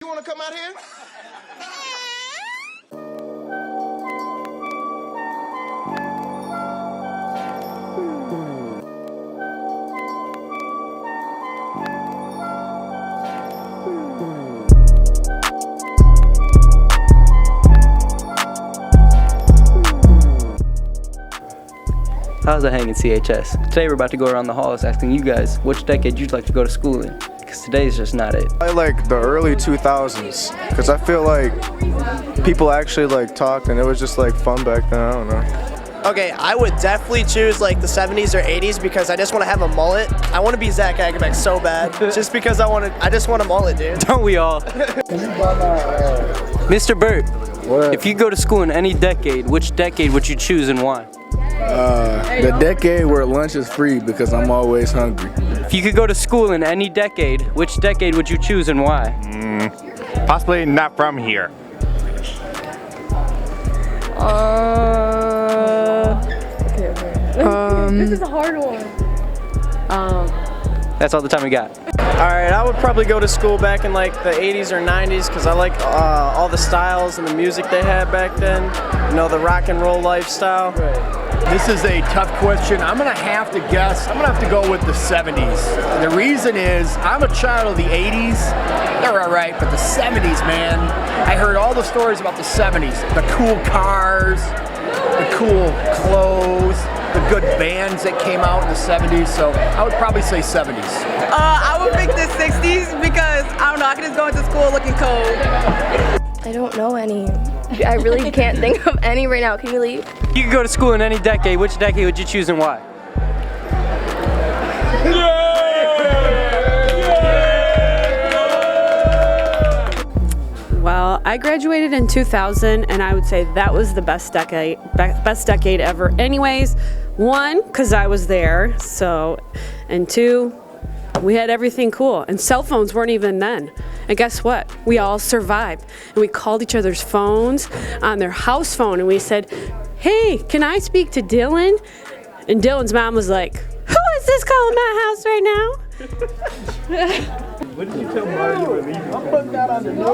You want to come out here? How's it hanging, CHS? Today we're about to go around the halls asking you guys which decade you'd like to go to school in, because today's just not it. I like the early 2000s, because I feel like people actually like talked and it was just like fun back then, I don't know. Okay, I would definitely choose like the 70s or 80s because I just want to have a mullet. I want to be Zach Agabek so bad, just because I just want a mullet, dude. Don't we all? Mr. Burt, if you go to school in any decade, which decade would you choose and why? The decade where lunch is free because I'm always hungry. If you could go to school in any decade, which decade would you choose and why? Possibly not from here. This is a hard one. That's all the time we got. Alright, I would probably go to school back in like the 80s or 90s because I like all the styles and the music they had back then. You know, the rock and roll lifestyle. This is a tough question. I'm gonna have to guess. I'm gonna have to go with the 70s. The reason is I'm a child of the 80s. They're all right, but the 70s, man. I heard all the stories about the 70s. The cool cars, the cool clothes, the good bands that came out in the 70s. So I would probably say 70s. I would pick the 60s because, I don't know, I can just go into school looking cold. I don't know any. I really can't think of any right now. Can you leave? You could go to school in any decade, which decade would you choose and why? Well, I graduated in 2000, and I would say that was the best decade ever. Anyways, one, because I was there, and two, we had everything cool, and cell phones weren't even then. And guess what? We all survived, and we called each other's phones on their house phone, and we said, "Hey, can I speak to Dylan?" And Dylan's mom was like, "Who is this calling my house right now?" What did you tell Mario you were leaving? I'm putting that on the news.